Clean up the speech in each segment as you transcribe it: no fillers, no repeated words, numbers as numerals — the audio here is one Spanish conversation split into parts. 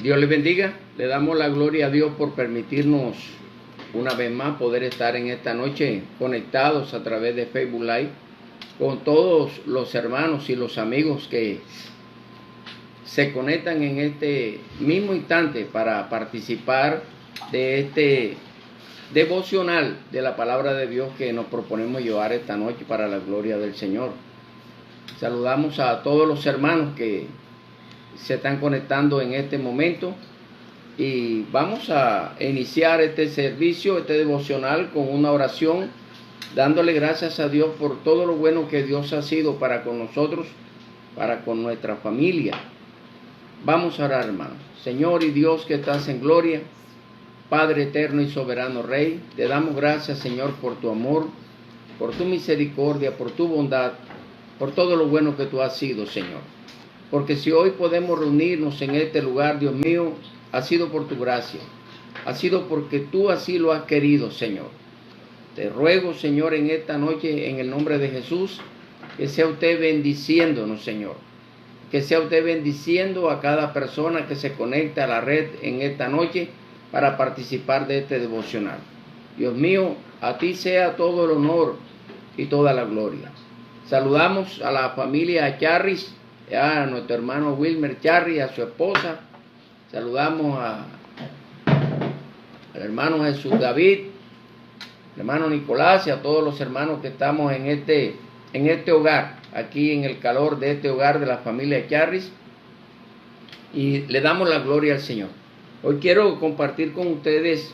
Dios les bendiga. Le damos la gloria a Dios por permitirnos una vez más poder estar en esta noche conectados a través de Facebook Live con todos los hermanos y los amigos que se conectan en este mismo instante para participar de este devocional de la palabra de Dios que nos proponemos llevar esta noche para la gloria del Señor. Saludamos a todos los hermanos que se están conectando en este momento y vamos a iniciar este servicio, este devocional con una oración, dándole gracias a Dios por todo lo bueno que Dios ha sido para con nosotros, para con nuestra familia. Vamos a orar, hermanos. Señor y Dios que estás en gloria, Padre eterno y soberano Rey, te damos gracias, Señor, por tu amor, por tu misericordia, por tu bondad, por todo lo bueno que tú has sido, Señor. Porque si hoy podemos reunirnos en este lugar, Dios mío, ha sido por tu gracia, ha sido porque tú así lo has querido, Señor. Te ruego, Señor, en esta noche, en el nombre de Jesús, que sea usted bendiciéndonos, Señor. Que sea usted bendiciendo a cada persona que se conecta a la red en esta noche para participar de este devocional. Dios mío, a ti sea todo el honor y toda la gloria. Saludamos a la familia Charris, a nuestro hermano Wilmer Charris, a su esposa. Saludamos al hermano Jesús David, al hermano Nicolás y a todos los hermanos que estamos en este hogar, aquí en el calor de este hogar de la familia Charris. Y le damos la gloria al Señor. Hoy quiero compartir con ustedes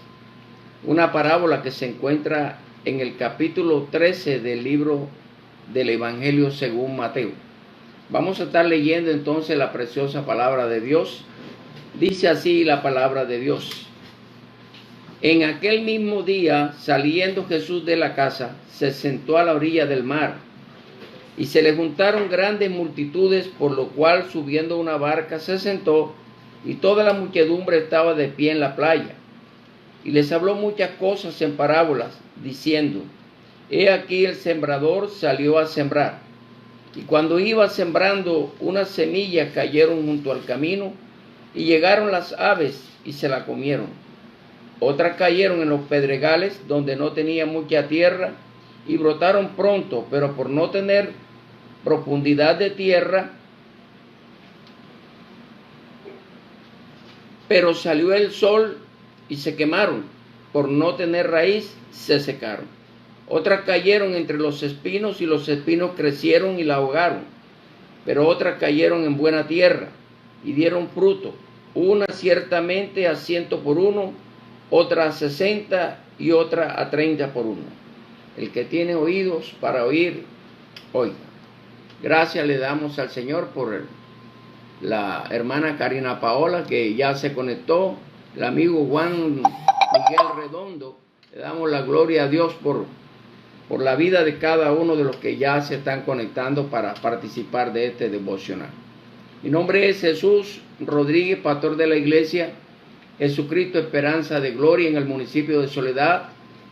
una parábola que se encuentra en el capítulo 13 del libro del Evangelio según Mateo. Vamos a estar leyendo entonces la preciosa palabra de Dios. Dice así la palabra de Dios. En aquel mismo día, saliendo Jesús de la casa, se sentó a la orilla del mar, y se le juntaron grandes multitudes, por lo cual subiendo una barca se sentó, y toda la muchedumbre estaba de pie en la playa. Y les habló muchas cosas en parábolas, diciendo: He aquí el sembrador salió a sembrar. Y cuando iba sembrando, unas semillas cayeron junto al camino, y llegaron las aves y se la comieron. Otras cayeron en los pedregales, donde no tenía mucha tierra, y brotaron pronto, pero por no tener profundidad de tierra, pero salió el sol y se quemaron, por no tener raíz, se secaron. Otras cayeron entre los espinos, y los espinos crecieron y la ahogaron. Pero otras cayeron en buena tierra, y dieron fruto, una ciertamente a 100 por uno, otra a 60 y otra a 30 por uno. El que tiene oídos para oír, oiga. Gracias le damos al Señor por la hermana Karina Paola, que ya se conectó, el amigo Juan Miguel Redondo. Le damos la gloria a Dios por la vida de cada uno de los que ya se están conectando para participar de este devocional. Mi nombre es Jesús Rodríguez, pastor de la iglesia Jesucristo Esperanza de Gloria en el municipio de Soledad.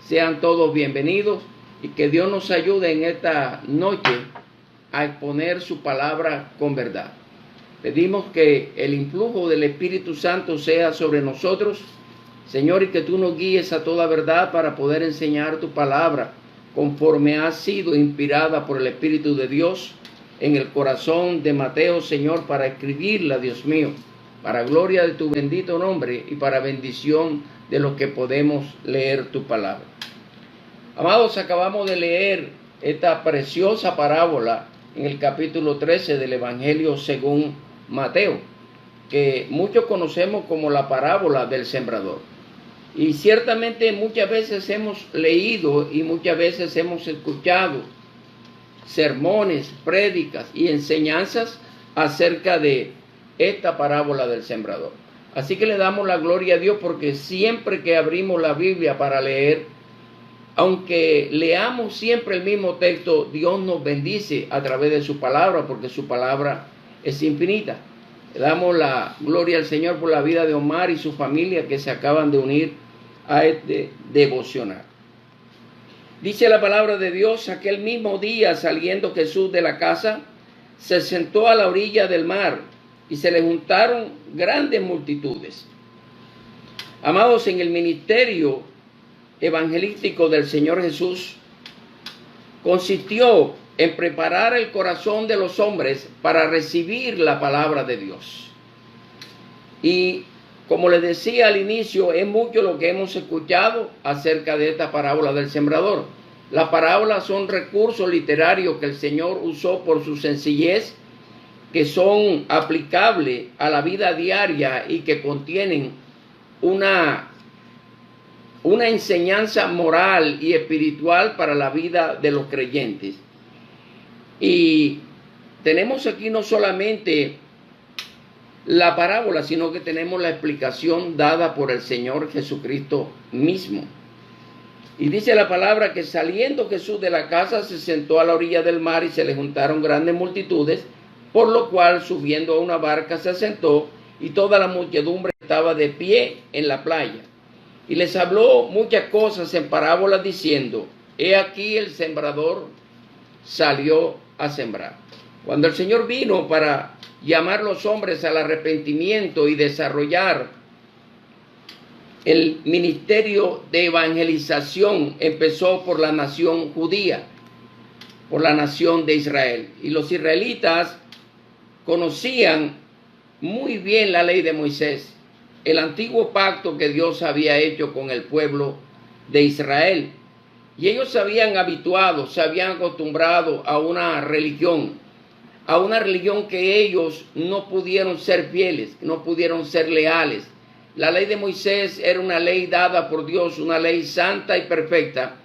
Sean todos bienvenidos y que Dios nos ayude en esta noche a exponer su palabra con verdad. Pedimos que el influjo del Espíritu Santo sea sobre nosotros, Señor, y que tú nos guíes a toda verdad para poder enseñar tu palabra conforme ha sido inspirada por el Espíritu de Dios en el corazón de Mateo, Señor, para escribirla, Dios mío, para gloria de tu bendito nombre y para bendición de los que podemos leer tu palabra. Amados, acabamos de leer esta preciosa parábola en el capítulo 13 del Evangelio según Mateo, que muchos conocemos como la parábola del sembrador. Y ciertamente muchas veces hemos leído y muchas veces hemos escuchado sermones, prédicas y enseñanzas acerca de esta parábola del sembrador. Así que le damos la gloria a Dios porque siempre que abrimos la Biblia para leer, aunque leamos siempre el mismo texto, Dios nos bendice a través de su palabra, porque su palabra es infinita. Le damos la gloria al Señor por la vida de Omar y su familia que se acaban de unir a este devocional. Dice la palabra de Dios: aquel mismo día, saliendo Jesús de la casa, se sentó a la orilla del mar, y se le juntaron grandes multitudes. Amados, en el ministerio evangelístico del Señor Jesús consistió en preparar el corazón de los hombres para recibir la palabra de Dios. Y como les decía al inicio, es mucho lo que hemos escuchado acerca de esta parábola del sembrador. Las parábolas son recursos literarios que el Señor usó por su sencillez, que son aplicables a la vida diaria y que contienen una enseñanza moral y espiritual para la vida de los creyentes. Y tenemos aquí no solamente la parábola, sino que tenemos la explicación dada por el Señor Jesucristo mismo. Y dice la palabra que saliendo Jesús de la casa se sentó a la orilla del mar y se le juntaron grandes multitudes, por lo cual subiendo a una barca se sentó y toda la muchedumbre estaba de pie en la playa. Y les habló muchas cosas en parábolas diciendo: he aquí el sembrador salió a sembrar. Cuando el Señor vino para llamar a los hombres al arrepentimiento y desarrollar el ministerio de evangelización, empezó por la nación judía, por la nación de Israel. Y los israelitas conocían muy bien la ley de Moisés, el antiguo pacto que Dios había hecho con el pueblo de Israel. Y ellos se habían habituado, se habían acostumbrado a una religión que ellos no pudieron ser fieles, no pudieron ser leales. La ley de Moisés era una ley dada por Dios, una ley santa y perfecta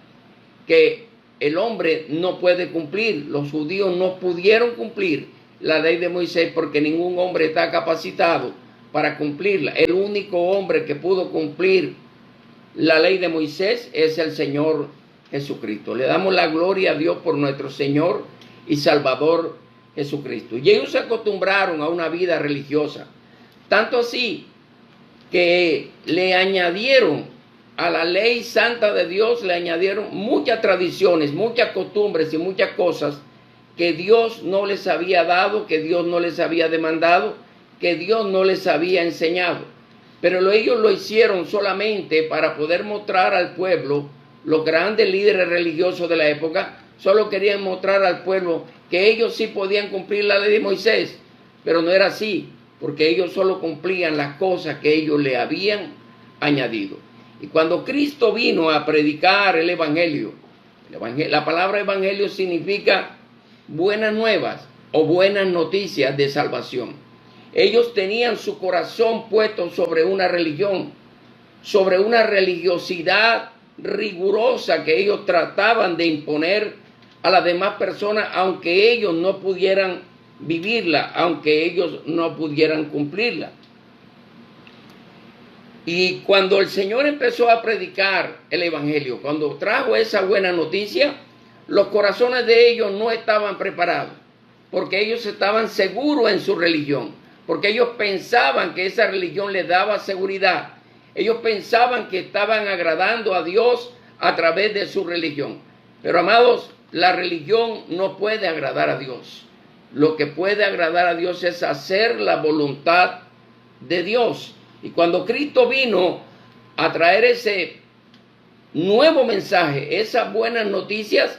que el hombre no puede cumplir. Los judíos no pudieron cumplir la ley de Moisés porque ningún hombre está capacitado para cumplirla. El único hombre que pudo cumplir la ley de Moisés es el Señor Jesucristo. Le damos la gloria a Dios por nuestro Señor y Salvador Jesucristo. Y ellos se acostumbraron a una vida religiosa, tanto así que le añadieron a la ley santa de Dios, le añadieron muchas tradiciones, muchas costumbres y muchas cosas que Dios no les había dado, que Dios no les había demandado, que Dios no les había enseñado. Pero ellos lo hicieron solamente para poder mostrar al pueblo. Los grandes líderes religiosos de la época solo querían mostrar al pueblo que ellos sí podían cumplir la ley de Moisés, pero no era así, porque ellos solo cumplían las cosas que ellos le habían añadido. Y cuando Cristo vino a predicar el evangelio, la palabra evangelio significa buenas nuevas o buenas noticias de salvación. Ellos tenían su corazón puesto sobre una religión, sobre una religiosidad rigurosa que ellos trataban de imponer a las demás personas, aunque ellos no pudieran vivirla, aunque ellos no pudieran cumplirla. Y cuando el Señor empezó a predicar el evangelio, cuando trajo esa buena noticia, los corazones de ellos no estaban preparados, porque ellos estaban seguros en su religión, porque ellos pensaban que esa religión les daba seguridad. Ellos pensaban que estaban agradando a Dios a través de su religión. Pero amados, la religión no puede agradar a Dios. Lo que puede agradar a Dios es hacer la voluntad de Dios. Y cuando Cristo vino a traer ese nuevo mensaje, esas buenas noticias,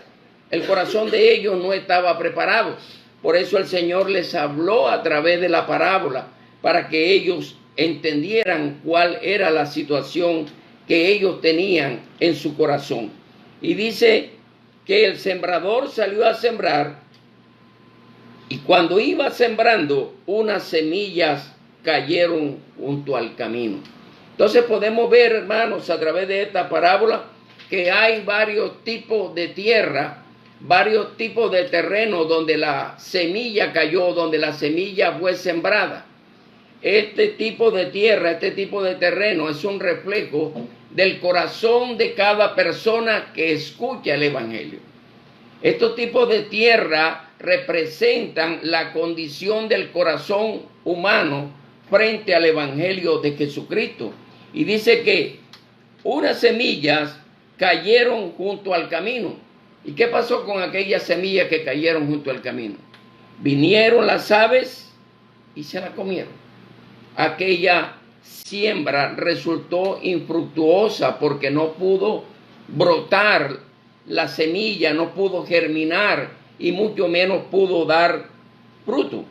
el corazón de ellos no estaba preparado. Por eso el Señor les habló a través de la parábola, para que ellos entendieran cuál era la situación que ellos tenían en su corazón. Y dice que el sembrador salió a sembrar, y cuando iba sembrando, unas semillas cayeron junto al camino. Entonces podemos ver, hermanos, a través de esta parábola, que hay varios tipos de tierra, varios tipos de terreno donde la semilla cayó, donde la semilla fue sembrada. Este tipo de tierra, este tipo de terreno es un reflejo del corazón de cada persona que escucha el evangelio. Estos tipos de tierra representan la condición del corazón humano frente al evangelio de Jesucristo. Y dice que unas semillas cayeron junto al camino. ¿Y qué pasó con aquellas semillas que cayeron junto al camino? Vinieron las aves y se la comieron. Aquella siembra resultó infructuosa porque no pudo brotar la semilla, no pudo germinar y mucho menos pudo dar fruto.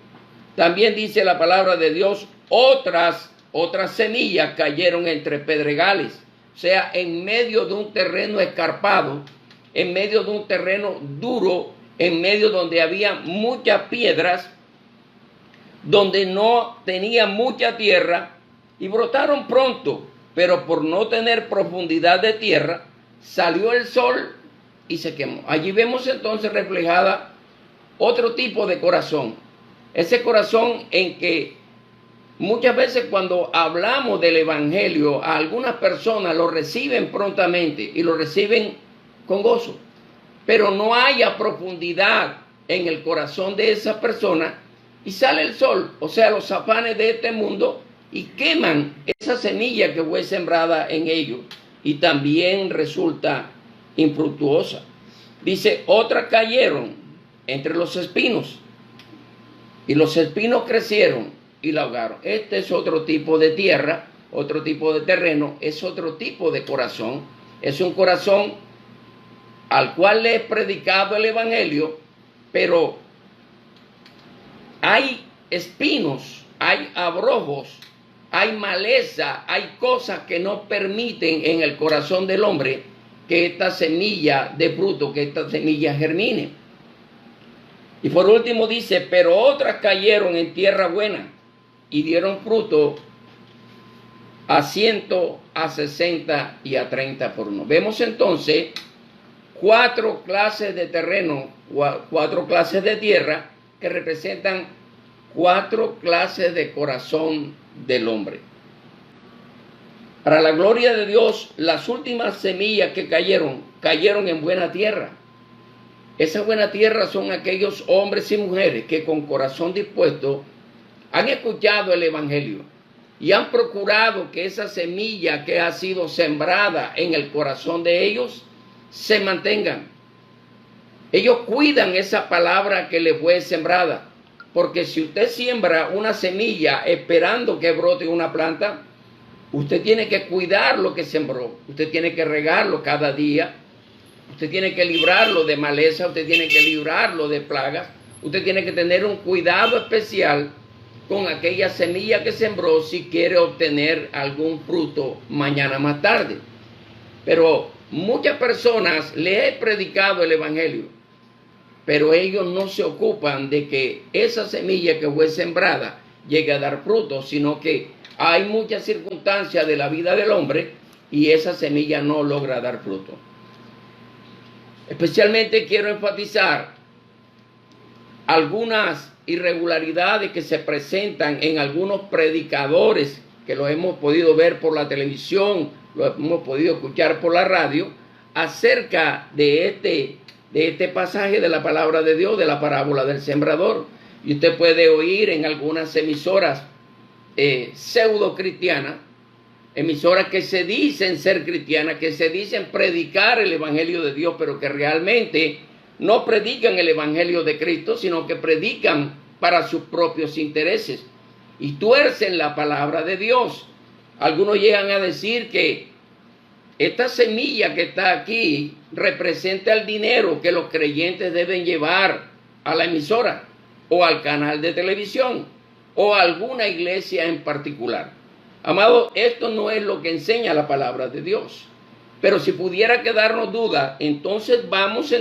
También dice la palabra de Dios, otras semillas cayeron entre pedregales, o sea, en medio de un terreno escarpado, en medio de un terreno duro, en medio donde había muchas piedras, donde no tenía mucha tierra, y brotaron pronto, pero por no tener profundidad de tierra, salió el sol y se quemó. Allí vemos entonces reflejada otro tipo de corazón. Ese corazón en que muchas veces cuando hablamos del evangelio, a algunas personas lo reciben prontamente y lo reciben con gozo, pero no haya profundidad en el corazón de esa persona y sale el sol, o sea, los afanes de este mundo, y queman esa semilla que fue sembrada en ellos y también resulta infructuosa. Dice, otras cayeron entre los espinos y los espinos crecieron y la ahogaron. Este es otro tipo de tierra, otro tipo de terreno, es otro tipo de corazón. Es un corazón al cual le he predicado el evangelio, pero hay espinos, hay abrojos, hay maleza, hay cosas que no permiten en el corazón del hombre que esta semilla dé fruto, que esta semilla germine. Y por último dice, pero otras cayeron en tierra buena y dieron fruto a 100, a 60 y a 30 por uno. Vemos entonces 4 clases de terreno, 4 clases de tierra que representan 4 clases de corazón del hombre. Para la gloria de Dios, las últimas semillas que cayeron en buena tierra. Esa buena tierra son aquellos hombres y mujeres que con corazón dispuesto han escuchado el evangelio y han procurado que esa semilla que ha sido sembrada en el corazón de ellos se mantengan. Ellos cuidan esa palabra que le fue sembrada, porque si usted siembra una semilla esperando que brote una planta, usted tiene que cuidar lo que sembró, usted tiene que regarlo cada día, usted tiene que librarlo de maleza, usted tiene que librarlo de plagas, usted tiene que tener un cuidado especial con aquella semilla que sembró si quiere obtener algún fruto mañana más tarde. Pero muchas personas les he predicado el evangelio, pero ellos no se ocupan de que esa semilla que fue sembrada llegue a dar fruto, sino que hay muchas circunstancias de la vida del hombre y esa semilla no logra dar fruto. Especialmente quiero enfatizar algunas irregularidades que se presentan en algunos predicadores que lo hemos podido ver por la televisión, lo hemos podido escuchar por la radio, acerca de este pasaje de la palabra de Dios, de la parábola del sembrador. Y usted puede oír en algunas emisoras pseudo cristianas, emisoras que se dicen ser cristianas, que se dicen predicar el evangelio de Dios, pero que realmente no predican el evangelio de Cristo, sino que predican para sus propios intereses y tuercen la palabra de Dios. Algunos llegan a decir que esta semilla que está aquí representa el dinero que los creyentes deben llevar a la emisora o al canal de televisión o a alguna iglesia en particular. Amado, esto no es lo que enseña la palabra de Dios. Pero si pudiera quedarnos duda, entonces vamos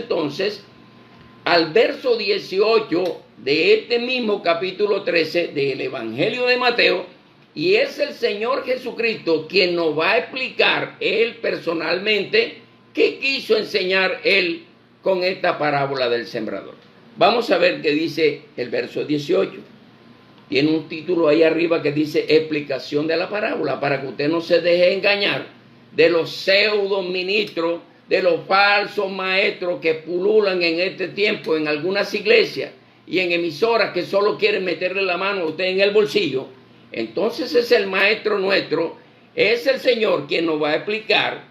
al verso 18 de este mismo capítulo 13 del Evangelio de Mateo, y es el Señor Jesucristo quien nos va a explicar él personalmente qué quiso enseñar él con esta parábola del sembrador. Vamos a ver qué dice el verso 18. Tiene un título ahí arriba que dice explicación de la parábola, para que usted no se deje engañar de los pseudo ministros, de los falsos maestros que pululan en este tiempo en algunas iglesias y en emisoras que solo quieren meterle la mano a usted en el bolsillo. Entonces es el maestro nuestro, es el Señor quien nos va a explicar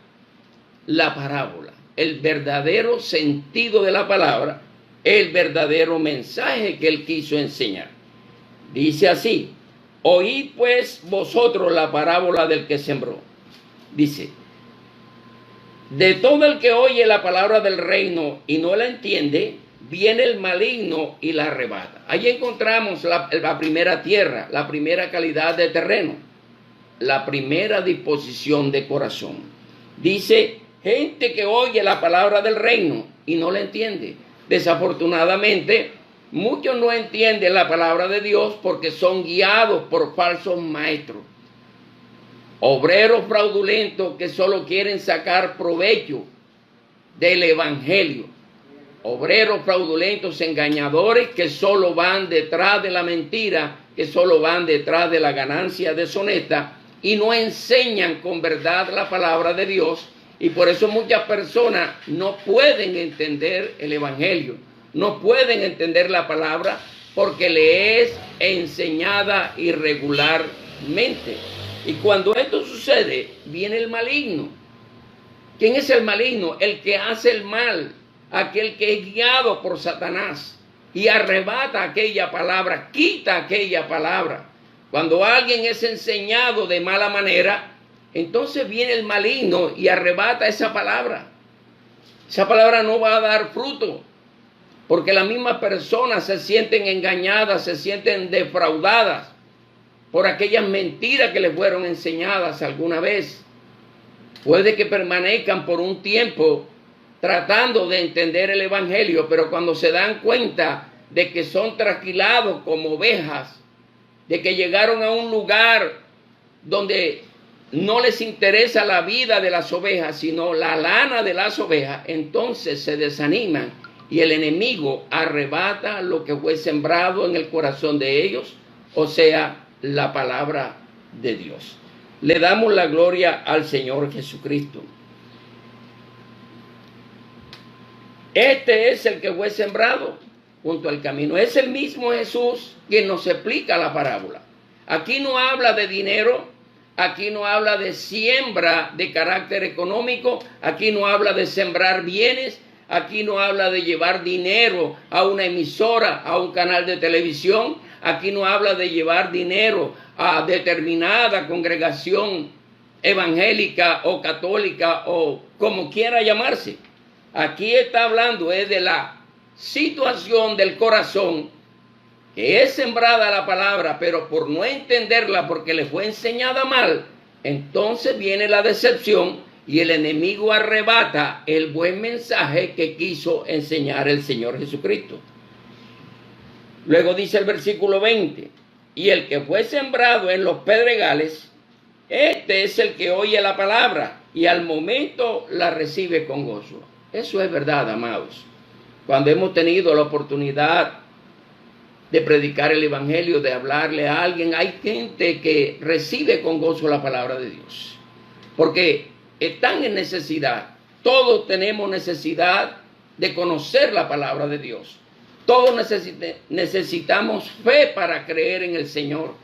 la parábola, el verdadero sentido de la palabra, el verdadero mensaje que él quiso enseñar. Dice así: oíd pues vosotros la parábola del que sembró. Dice: de todo el que oye la palabra del reino y no la entiende, viene el maligno y la arrebata. Ahí encontramos la primera tierra, la primera calidad de terreno, la primera disposición de corazón. Dice: gente que oye la palabra del reino y no la entiende. Desafortunadamente, muchos no entienden la palabra de Dios porque son guiados por falsos maestros, obreros fraudulentos que solo quieren sacar provecho del evangelio, obreros fraudulentos engañadores que solo van detrás de la mentira, que solo van detrás de la ganancia deshonesta y no enseñan con verdad la palabra de Dios. Y por eso muchas personas no pueden entender el evangelio, no pueden entender la palabra porque le es enseñada irregularmente. Y cuando esto sucede, viene el maligno. ¿Quién es el maligno? El que hace el mal, aquel que es guiado por Satanás y arrebata aquella palabra, quita aquella palabra. Cuando alguien es enseñado de mala manera, entonces viene el maligno y arrebata esa palabra. Esa palabra no va a dar fruto, porque las mismas personas se sienten engañadas, se sienten defraudadas por aquellas mentiras que les fueron enseñadas alguna vez. Puede que permanezcan por un tiempo tratando de entender el evangelio, pero cuando se dan cuenta de que son trasquilados como ovejas, de que llegaron a un lugar donde no les interesa la vida de las ovejas, sino la lana de las ovejas, entonces se desaniman y el enemigo arrebata lo que fue sembrado en el corazón de ellos, o sea, la palabra de Dios. Le damos la gloria al Señor Jesucristo. Este es el que fue sembrado junto al camino. Es el mismo Jesús quien nos explica la parábola. Aquí no habla de dinero, aquí no habla de siembra de carácter económico, aquí no habla de sembrar bienes, aquí no habla de llevar dinero a una emisora, a un canal de televisión, aquí no habla de llevar dinero a determinada congregación evangélica o católica o como quiera llamarse. Aquí está hablando de la situación del corazón, que es sembrada la palabra, pero por no entenderla, porque le fue enseñada mal, entonces viene la decepción y el enemigo arrebata el buen mensaje que quiso enseñar el Señor Jesucristo. Luego dice el versículo 20, y el que fue sembrado en los pedregales, este es el que oye la palabra y al momento la recibe con gozo. Eso es verdad, amados. Cuando hemos tenido la oportunidad de predicar el evangelio, de hablarle a alguien, hay gente que recibe con gozo la palabra de Dios, porque están en necesidad. Todos tenemos necesidad de conocer la palabra de Dios. Todos necesitamos fe para creer en el Señor,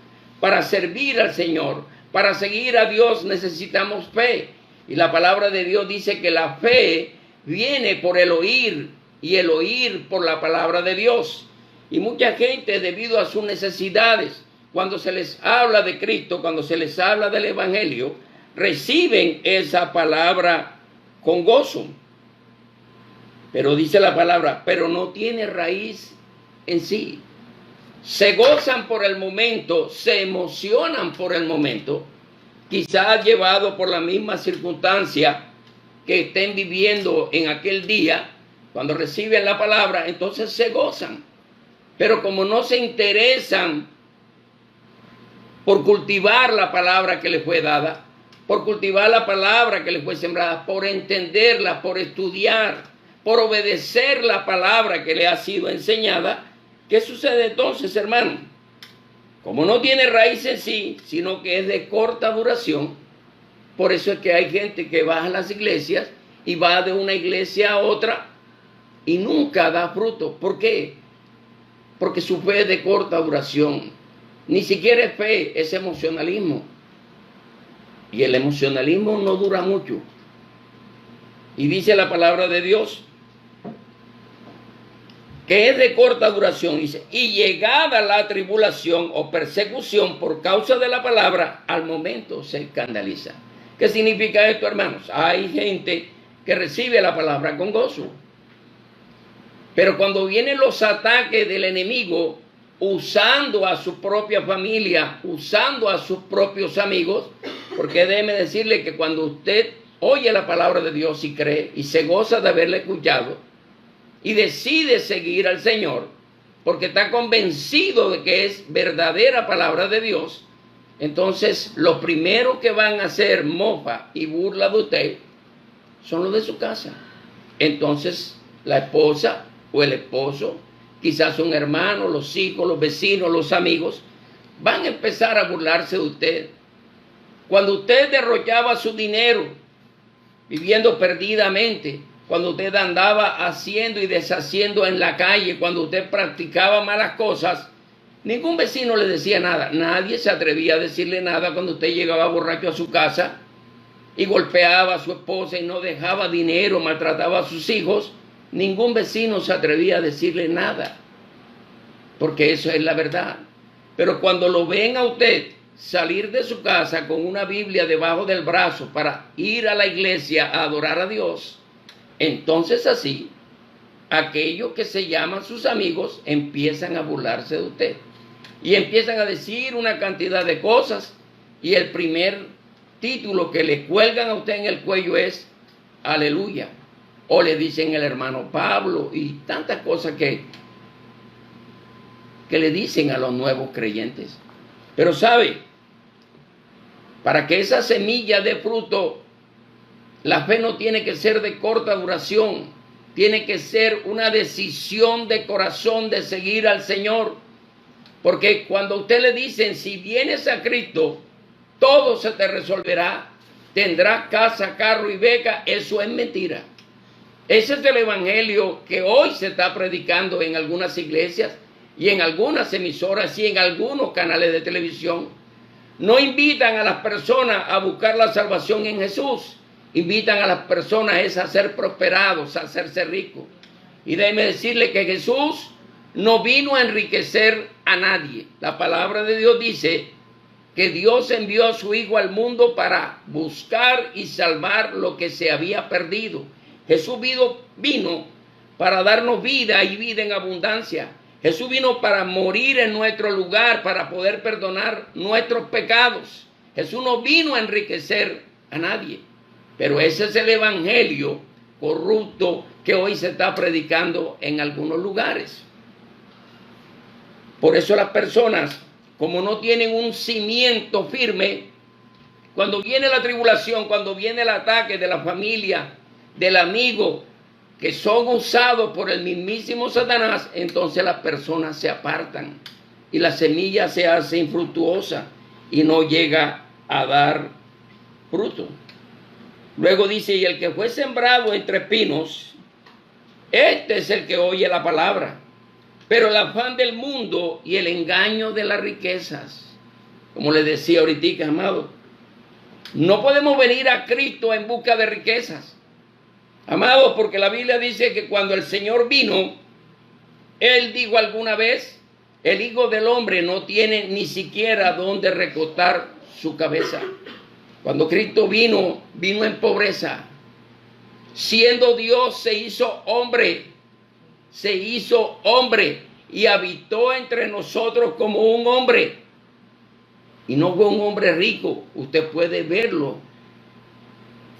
para servir al Señor, para seguir a Dios necesitamos fe. Y la palabra de Dios dice que la fe viene por el oír y el oír por la palabra de Dios. Y mucha gente, debido a sus necesidades, cuando se les habla de Cristo, cuando se les habla del evangelio, reciben esa palabra con gozo. Pero dice la palabra, pero no tiene raíz en sí. Se gozan por el momento, se emocionan por el momento, quizás llevado por la misma circunstancia que estén viviendo en aquel día. Cuando reciben la palabra, entonces se gozan. Pero como no se interesan por cultivar la palabra que les fue dada, por cultivar la palabra que les fue sembrada, por entenderla, por estudiar, por obedecer la palabra que le ha sido enseñada, ¿qué sucede entonces, hermano? Como no tiene raíz en sí, sino que es de corta duración, por eso es que hay gente que va a las iglesias y va de una iglesia a otra y nunca da fruto. ¿Por qué? Porque su fe es de corta duración. Ni siquiera es fe, es emocionalismo. Y el emocionalismo no dura mucho. Y dice la palabra de Dios que es de corta duración, dice, y llegada la tribulación o persecución por causa de la palabra, al momento se escandaliza. ¿Qué significa esto, hermanos? Hay gente que recibe la palabra con gozo, pero cuando vienen los ataques del enemigo, usando a su propia familia, usando a sus propios amigos, porque déjeme decirle que cuando usted oye la palabra de Dios y cree y se goza de haberla escuchado, y decide seguir al Señor, porque está convencido de que es verdadera palabra de Dios, entonces los primeros que van a hacer mofa y burla de usted son los de su casa. Entonces la esposa o el esposo, quizás un hermano, los hijos, los vecinos, los amigos, van a empezar a burlarse de usted. Cuando usted derrochaba su dinero viviendo perdidamente, cuando usted andaba haciendo y deshaciendo en la calle, cuando usted practicaba malas cosas, ningún vecino le decía nada. Nadie se atrevía a decirle nada cuando usted llegaba borracho a su casa y golpeaba a su esposa y no dejaba dinero, maltrataba a sus hijos. Ningún vecino se atrevía a decirle nada, porque eso es la verdad. Pero cuando lo ven a usted salir de su casa con una Biblia debajo del brazo para ir a la iglesia a adorar a Dios, entonces así, aquellos que se llaman sus amigos empiezan a burlarse de usted. Y empiezan a decir una cantidad de cosas. Y el primer título que le cuelgan a usted en el cuello es aleluya. O le dicen el hermano Pablo y tantas cosas que le dicen a los nuevos creyentes. Pero sabe, para que esa semilla dé fruto, la fe no tiene que ser de corta duración, tiene que ser una decisión de corazón de seguir al Señor. Porque cuando a usted le dicen, si vienes a Cristo, todo se te resolverá, tendrás casa, carro y beca, eso es mentira. Ese es el evangelio que hoy se está predicando en algunas iglesias y en algunas emisoras y en algunos canales de televisión. No invitan a las personas a buscar la salvación en Jesús. Invitan a las personas a ser prosperados, a hacerse ricos. Y déjeme decirle que Jesús no vino a enriquecer a nadie. La palabra de Dios dice que Dios envió a su Hijo al mundo para buscar y salvar lo que se había perdido. Jesús vino para darnos vida y vida en abundancia. Jesús vino para morir en nuestro lugar, para poder perdonar nuestros pecados. Jesús no vino a enriquecer a nadie. Pero ese es el evangelio corrupto que hoy se está predicando en algunos lugares. Por eso las personas, como no tienen un cimiento firme, cuando viene la tribulación, cuando viene el ataque de la familia, del amigo, que son usados por el mismísimo Satanás, entonces las personas se apartan y la semilla se hace infructuosa y no llega a dar fruto. Luego dice, y el que fue sembrado entre espinos, este es el que oye la palabra, pero el afán del mundo y el engaño de las riquezas, como les decía ahorita, amado, no podemos venir a Cristo en busca de riquezas, amados, porque la Biblia dice que cuando el Señor vino, Él dijo alguna vez, el Hijo del Hombre no tiene ni siquiera dónde recostar su cabeza. Cuando Cristo vino en pobreza. Siendo Dios se hizo hombre y habitó entre nosotros como un hombre. Y no fue un hombre rico, usted puede verlo.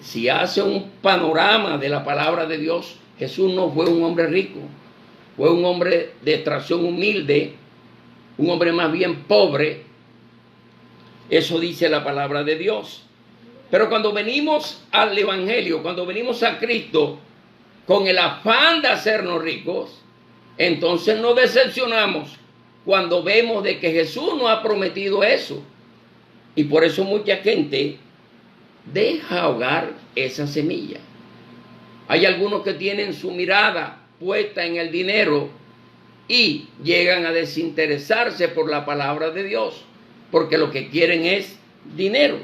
Si hace un panorama de la palabra de Dios, Jesús no fue un hombre rico, fue un hombre de extracción humilde, un hombre más bien pobre. Eso dice la palabra de Dios. Pero cuando venimos al evangelio, cuando venimos a Cristo con el afán de hacernos ricos, entonces nos decepcionamos cuando vemos de que Jesús nos ha prometido eso. Y por eso mucha gente deja ahogar esa semilla. Hay algunos que tienen su mirada puesta en el dinero y llegan a desinteresarse por la palabra de Dios, porque lo que quieren es dinero.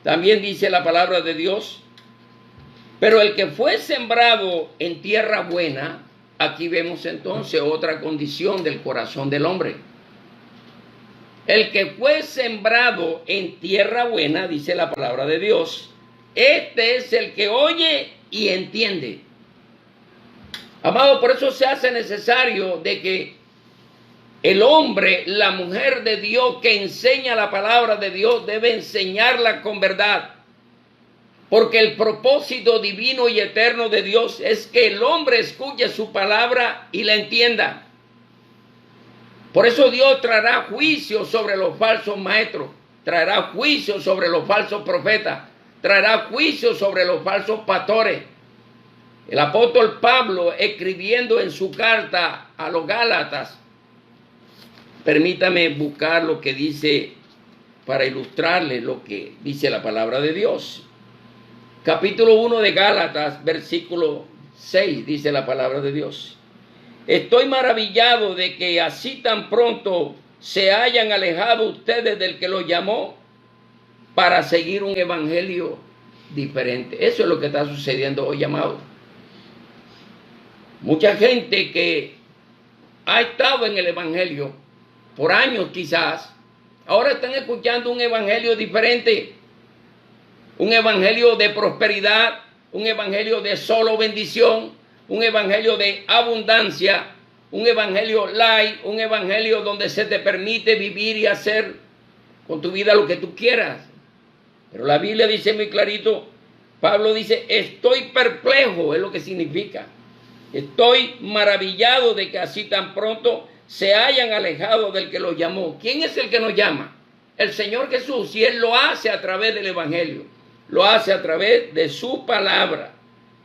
También dice la palabra de Dios, pero el que fue sembrado en tierra buena, aquí vemos entonces otra condición del corazón del hombre. El que fue sembrado en tierra buena, dice la palabra de Dios, este es el que oye y entiende. Amado, por eso se hace necesario de que el hombre, la mujer de Dios que enseña la palabra de Dios, debe enseñarla con verdad. Porque el propósito divino y eterno de Dios es que el hombre escuche su palabra y la entienda. Por eso Dios traerá juicio sobre los falsos maestros, traerá juicio sobre los falsos profetas, traerá juicio sobre los falsos pastores. El apóstol Pablo, escribiendo en su carta a los Gálatas, permítame buscar lo que dice para ilustrarles lo que dice la palabra de Dios. Capítulo 1 de Gálatas, versículo 6, dice la palabra de Dios. Estoy maravillado de que así tan pronto se hayan alejado ustedes del que los llamó para seguir un evangelio diferente. Eso es lo que está sucediendo hoy, amado. Mucha gente que ha estado en el evangelio por años quizás, ahora están escuchando un evangelio diferente. Un evangelio de prosperidad, un evangelio de solo bendición, un evangelio de abundancia, un evangelio light, un evangelio donde se te permite vivir y hacer con tu vida lo que tú quieras. Pero la Biblia dice muy clarito, Pablo dice, estoy perplejo, es lo que significa. Estoy maravillado de que así tan pronto se hayan alejado del que los llamó. ¿Quién es el que nos llama? El Señor Jesús, y Él lo hace a través del evangelio. Lo hace a través de su palabra.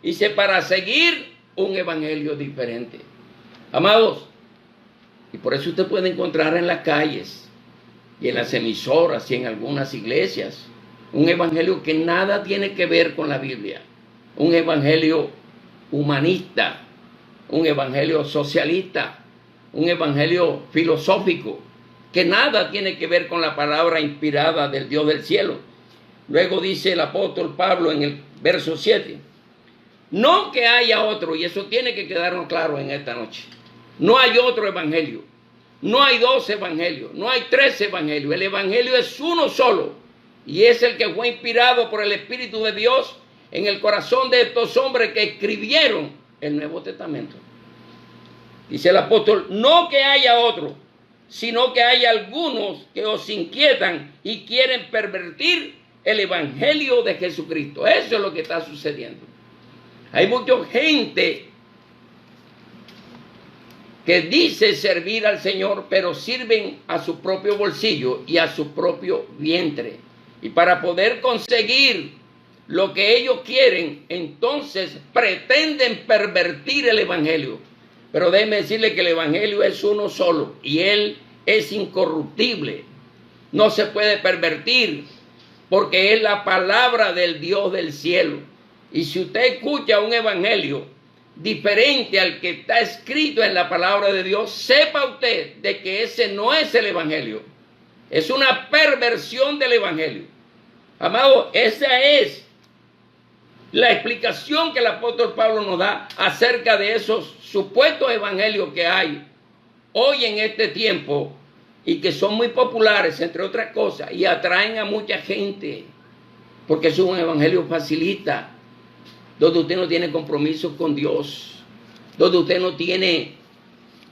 Dice, para seguir un evangelio diferente. Amados, y por eso usted puede encontrar en las calles y en las emisoras y en algunas iglesias un evangelio que nada tiene que ver con la Biblia. Un evangelio humanista, un evangelio socialista, un evangelio filosófico, que nada tiene que ver con la palabra inspirada del Dios del cielo. Luego dice el apóstol Pablo en el verso 7, no que haya otro, y eso tiene que quedarnos claro en esta noche, no hay otro evangelio, no hay dos evangelios, no hay tres evangelios, el evangelio es uno solo, y es el que fue inspirado por el Espíritu de Dios en el corazón de estos hombres que escribieron el Nuevo Testamento. Dice el apóstol, no que haya otro, sino que hay algunos que os inquietan y quieren pervertir el evangelio de Jesucristo. Eso es lo que está sucediendo. Hay mucha gente que dice servir al Señor, pero sirven a su propio bolsillo y a su propio vientre. Y para poder conseguir lo que ellos quieren, entonces pretenden pervertir el evangelio. Pero déjeme decirle que el evangelio es uno solo y Él es incorruptible. No se puede pervertir porque es la palabra del Dios del cielo. Y si usted escucha un evangelio diferente al que está escrito en la palabra de Dios, sepa usted de que ese no es el evangelio. Es una perversión del evangelio. Amado, esa es la explicación que el apóstol Pablo nos da acerca de esos supuestos evangelios que hay hoy en este tiempo y que son muy populares, entre otras cosas, y atraen a mucha gente, porque es un evangelio facilita, donde usted no tiene compromiso con Dios, donde usted no tiene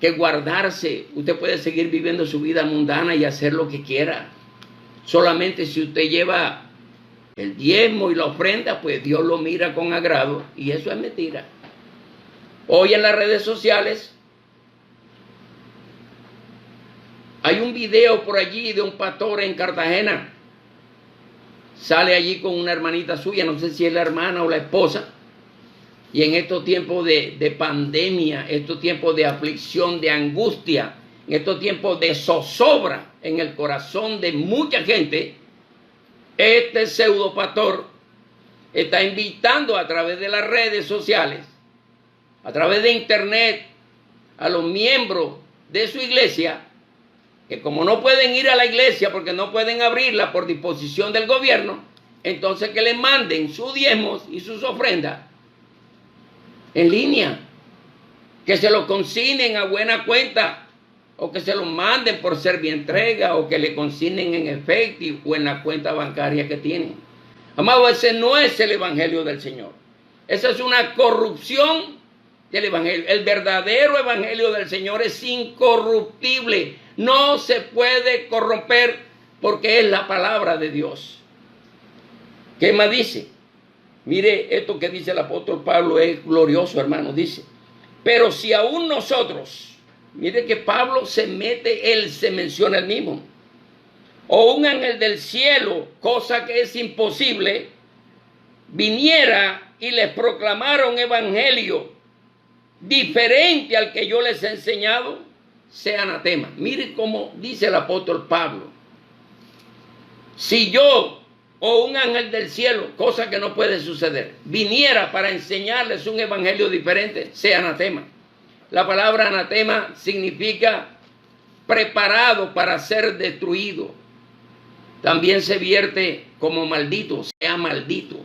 que guardarse, usted puede seguir viviendo su vida mundana y hacer lo que quiera. Solamente si usted lleva el diezmo y la ofrenda, pues Dios lo mira con agrado, y eso es mentira. Hoy en las redes sociales hay un video por allí de un pastor en Cartagena. Sale allí con una hermanita suya, no sé si es la hermana o la esposa. Y en estos tiempos de pandemia, estos tiempos de aflicción, de angustia, en estos tiempos de zozobra en el corazón de mucha gente, este pseudo pastor está invitando a través de las redes sociales, a través de internet, a los miembros de su iglesia, que como no pueden ir a la iglesia porque no pueden abrirla por disposición del gobierno, entonces que le manden sus diezmos y sus ofrendas en línea. que se lo consignen a buena cuenta, o que se lo manden por servientrega, o que le consignen en efectivo o en la cuenta bancaria que tienen. Amado, ese no es el evangelio del Señor. Esa es una corrupción del evangelio. El verdadero evangelio del Señor es incorruptible. No se puede corromper porque es la palabra de Dios. ¿Qué más dice? Mire, esto que dice el apóstol Pablo es glorioso, hermano. Dice, pero si aún nosotros, mire que Pablo se mete, él se menciona el mismo, o un ángel del cielo, cosa que es imposible, viniera y les proclamara un evangelio diferente al que yo les he enseñado, sea anatema. Mire cómo dice el apóstol Pablo. Si yo o un ángel del cielo, cosa que no puede suceder, viniera para enseñarles un evangelio diferente, sea anatema. La palabra anatema significa preparado para ser destruido. También se vierte como maldito, sea maldito.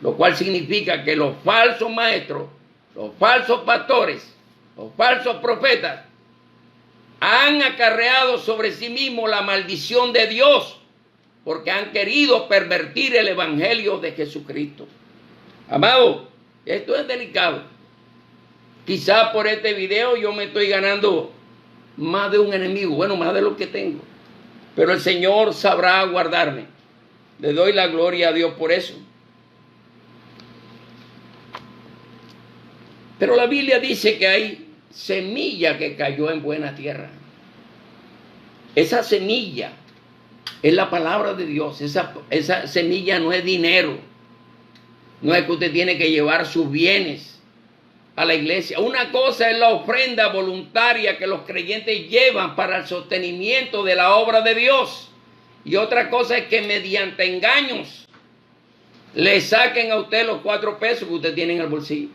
Lo cual significa que los falsos maestros, los falsos pastores, los falsos profetas han acarreado sobre sí mismos la maldición de Dios porque han querido pervertir el evangelio de Jesucristo. Amado, esto es delicado. Quizá por este video yo me estoy ganando más de un enemigo, bueno, más de lo que tengo. Pero el Señor sabrá guardarme. Le doy la gloria a Dios por eso. Pero la Biblia dice que hay semilla que cayó en buena tierra. Esa semilla es la palabra de Dios. Esa semilla no es dinero. No es que usted tiene que llevar sus bienes a la iglesia. Una cosa es la ofrenda voluntaria que los creyentes llevan para el sostenimiento de la obra de Dios. Y otra cosa es que mediante engaños le saquen a usted los 4 pesos que usted tiene en el bolsillo.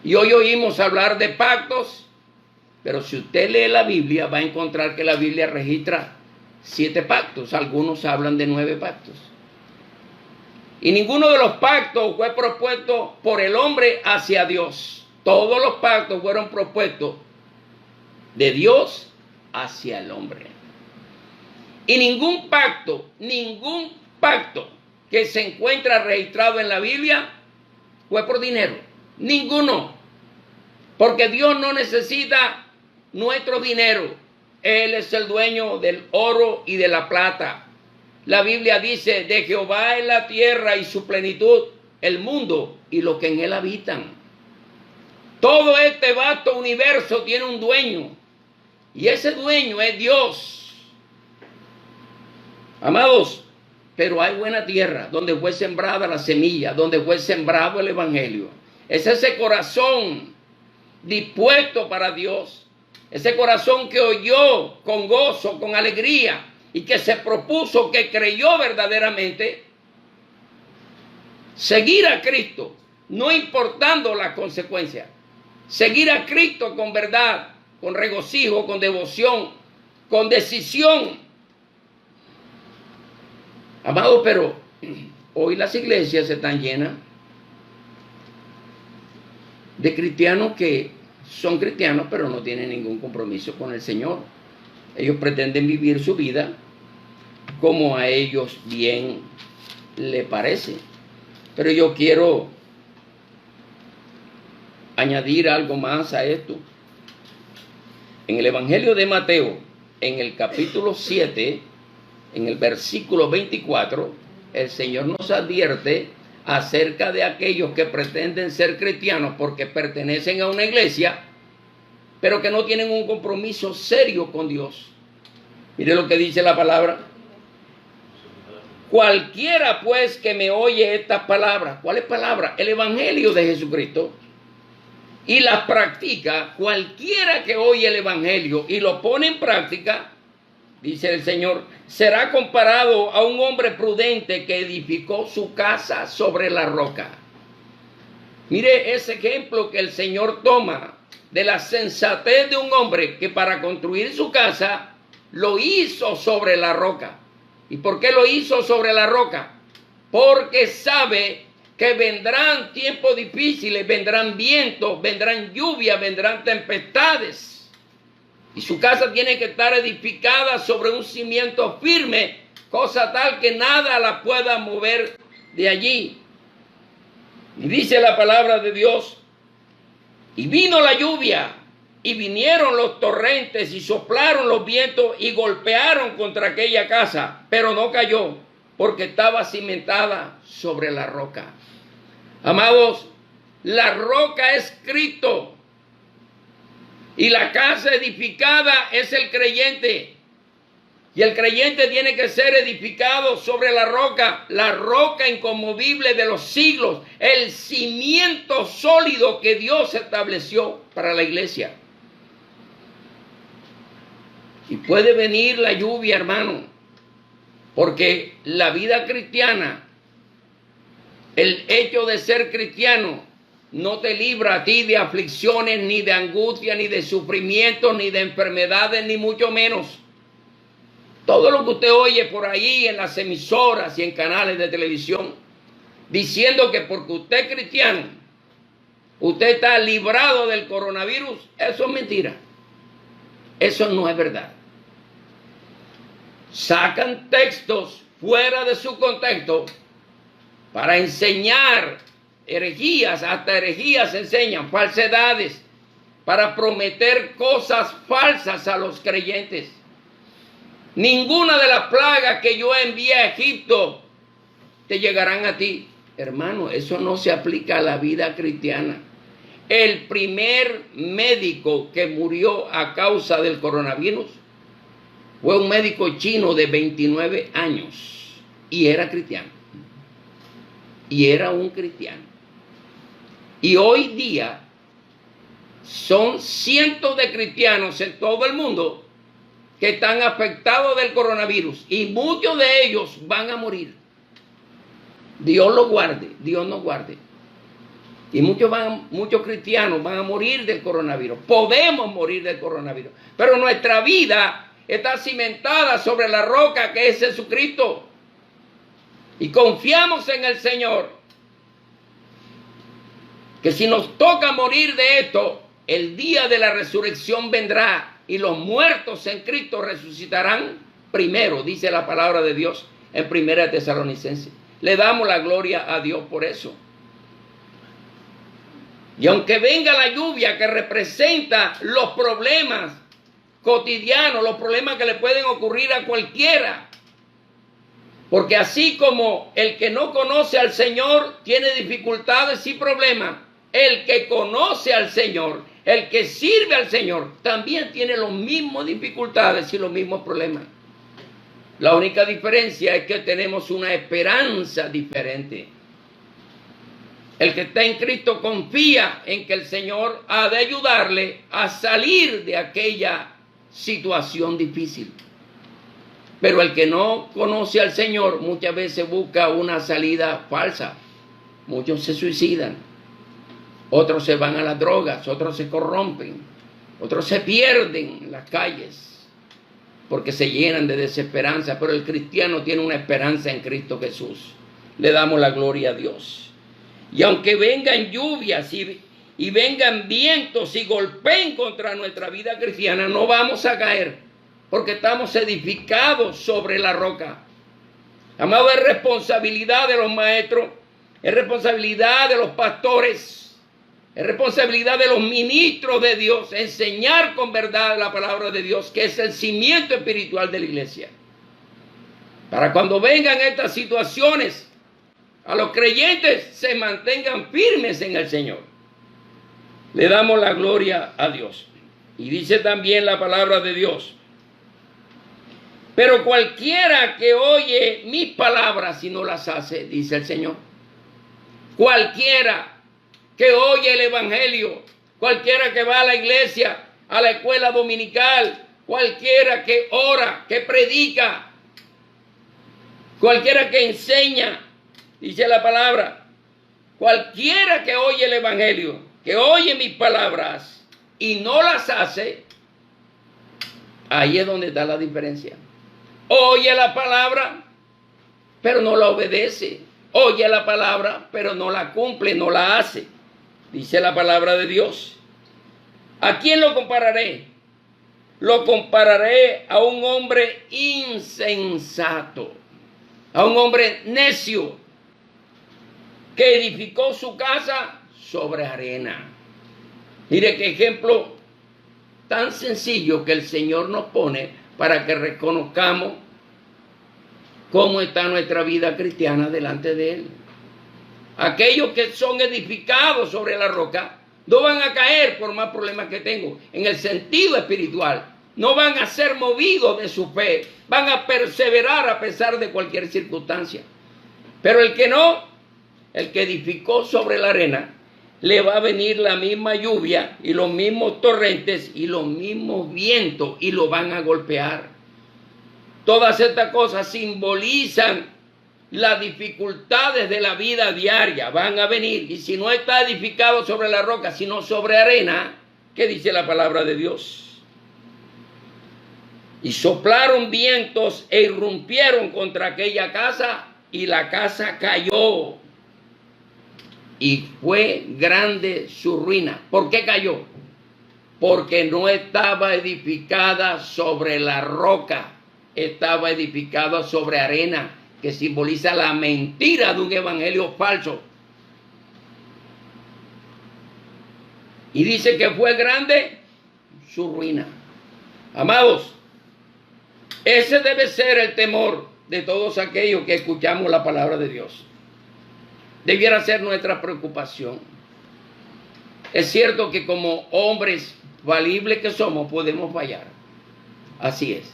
Y hoy oímos hablar de pactos, pero si usted lee la Biblia va a encontrar que la Biblia registra 7 pactos. Algunos hablan de 9 pactos. Y ninguno de los pactos fue propuesto por el hombre hacia Dios. Todos los pactos fueron propuestos de Dios hacia el hombre. Y ningún pacto que se encuentra registrado en la Biblia fue por dinero. Ninguno. Porque Dios no necesita nuestro dinero. Él es el dueño del oro y de la plata. La Biblia dice, de Jehová es la tierra y su plenitud, el mundo y lo que en él habitan. Todo este vasto universo tiene un dueño. Y ese dueño es Dios. Amados, pero hay buena tierra donde fue sembrada la semilla, donde fue sembrado el evangelio. Es ese corazón dispuesto para Dios. Ese corazón que oyó con gozo, con alegría y que se propuso, que creyó verdaderamente seguir a Cristo, no importando las consecuencias. Seguir a Cristo con verdad, con regocijo, con devoción, con decisión. Amado, pero hoy las iglesias están llenas de cristianos que son cristianos, pero no tienen ningún compromiso con el Señor. Ellos pretenden vivir su vida como a ellos bien le parece. Pero yo quiero añadir algo más a esto. En el Evangelio de Mateo, en el capítulo 7, en el versículo 24, el Señor nos advierte acerca de aquellos que pretenden ser cristianos porque pertenecen a una iglesia, pero que no tienen un compromiso serio con Dios. Mire lo que dice la palabra. Cualquiera pues que me oye estas palabras, ¿cuáles palabras? El evangelio de Jesucristo, y las practica, cualquiera que oye el evangelio y lo pone en práctica, dice el Señor, será comparado a un hombre prudente que edificó su casa sobre la roca. Mire ese ejemplo que el Señor toma de la sensatez de un hombre que para construir su casa lo hizo sobre la roca. ¿Y por qué lo hizo sobre la roca? Porque sabe que vendrán tiempos difíciles, vendrán vientos, vendrán lluvias, vendrán tempestades. Y su casa tiene que estar edificada sobre un cimiento firme, cosa tal que nada la pueda mover de allí. Y dice la palabra de Dios, y vino la lluvia, y vinieron los torrentes, y soplaron los vientos, y golpearon contra aquella casa, pero no cayó, porque estaba cimentada sobre la roca. Amados, la roca es Cristo, y la casa edificada es el creyente. Y el creyente tiene que ser edificado sobre la roca inconmovible de los siglos, el cimiento sólido que Dios estableció para la iglesia. Y puede venir la lluvia, hermano, porque la vida cristiana, el hecho de ser cristiano, no te libra a ti de aflicciones, ni de angustia, ni de sufrimiento, ni de enfermedades, ni mucho menos. Todo lo que usted oye por ahí en las emisoras y en canales de televisión, diciendo que porque usted es cristiano, usted está librado del coronavirus, eso es mentira. Eso no es verdad. Sacan textos fuera de su contexto para enseñar herejías, hasta herejías enseñan, falsedades, para prometer cosas falsas a los creyentes. Ninguna de las plagas que yo envié a Egipto te llegarán a ti. Hermano, eso no se aplica a la vida cristiana. El primer médico que murió a causa del coronavirus fue un médico chino de 29 años y era cristiano. Y era un cristiano. Y hoy día son cientos de cristianos en todo el mundo que están afectados del coronavirus y muchos de ellos van a morir. Dios los guarde, Dios nos guarde. Y muchos cristianos van a morir del coronavirus. Podemos morir del coronavirus. Pero nuestra vida está cimentada sobre la roca que es Jesucristo. Y confiamos en el Señor. Que si nos toca morir de esto, el día de la resurrección vendrá. Y los muertos en Cristo resucitarán primero, dice la palabra de Dios en 1 Tesalonicenses. Le damos la gloria a Dios por eso. Y aunque venga la lluvia que representa los problemas cotidianos, los problemas que le pueden ocurrir a cualquiera, porque así como el que no conoce al Señor tiene dificultades y problemas, el que conoce al Señor, el que sirve al Señor, también tiene las mismas dificultades y los mismos problemas. La única diferencia es que tenemos una esperanza diferente. El que está en Cristo confía en que el Señor ha de ayudarle a salir de aquella situación difícil. Pero el que no conoce al Señor muchas veces busca una salida falsa. Muchos se suicidan. Otros se van a las drogas, otros se corrompen, otros se pierden en las calles porque se llenan de desesperanza. Pero el cristiano tiene una esperanza en Cristo Jesús. Le damos la gloria a Dios. Y aunque vengan lluvias y vengan vientos y golpeen contra nuestra vida cristiana, no vamos a caer porque estamos edificados sobre la roca. Amado, es responsabilidad de los maestros, es responsabilidad de los pastores, es responsabilidad de los ministros de Dios enseñar con verdad la palabra de Dios, que es el cimiento espiritual de la iglesia. Para cuando vengan estas situaciones, a los creyentes se mantengan firmes en el Señor. Le damos la gloria a Dios. Y dice también la palabra de Dios: pero cualquiera que oye mis palabras y no las hace, dice el Señor. Cualquiera que oye el evangelio, cualquiera que va a la iglesia, a la escuela dominical, cualquiera que ora, que predica, cualquiera que enseña, dice la palabra, cualquiera que oye el evangelio, que oye mis palabras y no las hace, ahí es donde está la diferencia. Oye la palabra, pero no la obedece. oye la palabra, pero no la cumple, no la hace. Dice la palabra de Dios. ¿A quién lo compararé? Lo compararé a un hombre insensato, a un hombre necio, que edificó su casa sobre arena. Mire qué ejemplo tan sencillo que el Señor nos pone para que reconozcamos cómo está nuestra vida cristiana delante de Él. Aquellos que son edificados sobre la roca no van a caer por más problemas que tengo en el sentido espiritual. No van a ser movidos de su fe. Van a perseverar a pesar de cualquier circunstancia. Pero el que no, el que edificó sobre la arena, le va a venir la misma lluvia y los mismos torrentes y los mismos vientos y lo van a golpear. Todas estas cosas simbolizan las dificultades de la vida diaria. Van a venir. Y si no está edificado sobre la roca, sino sobre arena, ¿qué dice la palabra de Dios? Y soplaron vientos e irrumpieron contra aquella casa y la casa cayó. Y fue grande su ruina. ¿Por qué cayó? Porque no estaba edificada sobre la roca. Estaba edificada sobre arena, que simboliza la mentira de un evangelio falso. Y dice que fue grande su ruina. Amados, ese debe ser el temor de todos aquellos que escuchamos la palabra de Dios. Debiera ser nuestra preocupación. Es cierto que como hombres falibles que somos podemos fallar. Así es.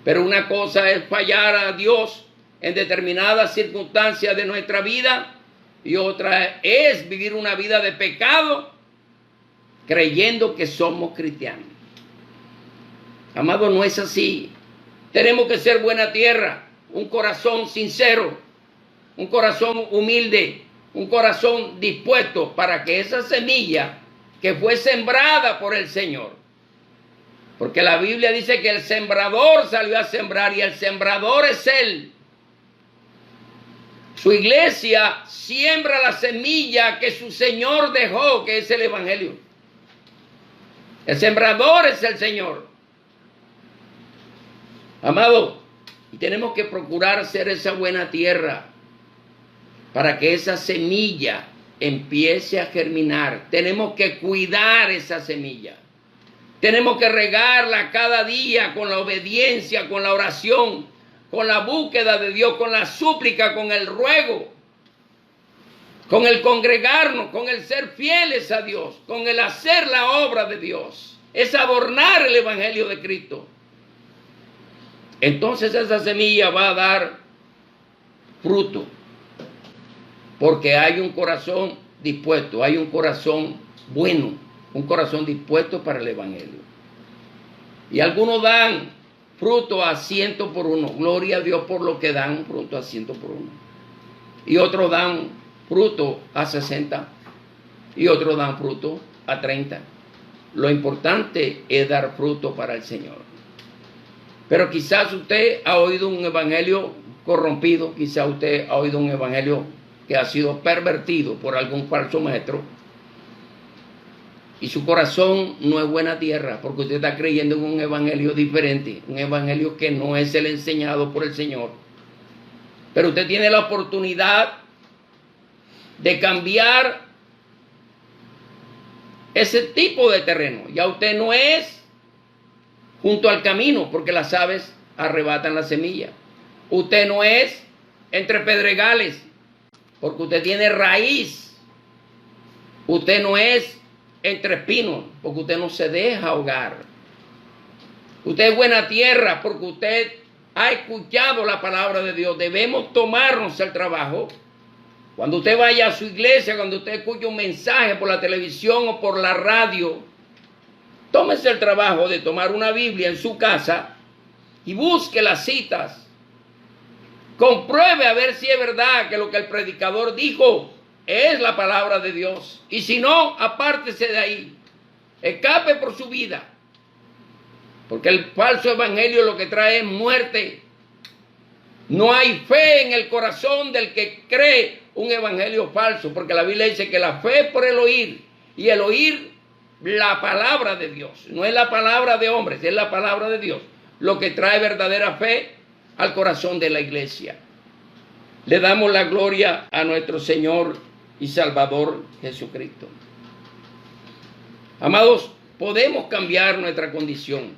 Pero una cosa es fallar a Dios en determinadas circunstancias de nuestra vida y otra es vivir una vida de pecado creyendo que somos cristianos. Amado, no es así. Tenemos que ser buena tierra, un corazón sincero, un corazón humilde, un corazón dispuesto para que esa semilla que fue sembrada por el Señor, porque la Biblia dice que el sembrador salió a sembrar y el sembrador es Él. Su iglesia siembra la semilla que su Señor dejó, que es el Evangelio. El sembrador es el Señor. Amado, y tenemos que procurar ser esa buena tierra para que esa semilla empiece a germinar. Tenemos que cuidar esa semilla. Tenemos que regarla cada día con la obediencia, con la oración, con la búsqueda de Dios, con la súplica, con el ruego, con el congregarnos, con el ser fieles a Dios, con el hacer la obra de Dios. Es adornar el Evangelio de Cristo. Entonces esa semilla va a dar fruto, porque hay un corazón dispuesto, hay un corazón bueno, un corazón dispuesto para el Evangelio. Y algunos dan fruto a 100 por uno. Gloria a Dios por lo que dan fruto a 100 por uno. Y otros dan fruto a 60. Y otros dan fruto a 30. Lo importante es dar fruto para el Señor. Pero quizás usted ha oído un evangelio corrompido. Quizás usted ha oído un evangelio que ha sido pervertido por algún falso maestro. Y su corazón no es buena tierra, porque usted está creyendo en un evangelio diferente, un evangelio que no es el enseñado por el Señor. Pero usted tiene la oportunidad de cambiar ese tipo de terreno. Ya usted no es junto al camino, porque las aves arrebatan la semilla. Usted no es entre pedregales, porque usted tiene raíz. Usted no es entre espinos, porque usted no se deja ahogar. Usted es buena tierra, porque usted ha escuchado la palabra de Dios. Debemos tomarnos el trabajo. Cuando usted vaya a su iglesia, cuando usted escuche un mensaje por la televisión o por la radio, tómese el trabajo de tomar una Biblia en su casa y busque las citas. Compruebe a ver si es verdad que lo que el predicador dijo es la palabra de Dios. Y si no, apártese de ahí. Escape por su vida. Porque el falso evangelio lo que trae es muerte. No hay fe en el corazón del que cree un evangelio falso, porque la Biblia dice que la fe es por el oír, y el oír la palabra de Dios. No es la palabra de hombres, es la palabra de Dios lo que trae verdadera fe al corazón de la iglesia. Le damos la gloria a nuestro Señor y Salvador Jesucristo. Amados, podemos cambiar nuestra condición.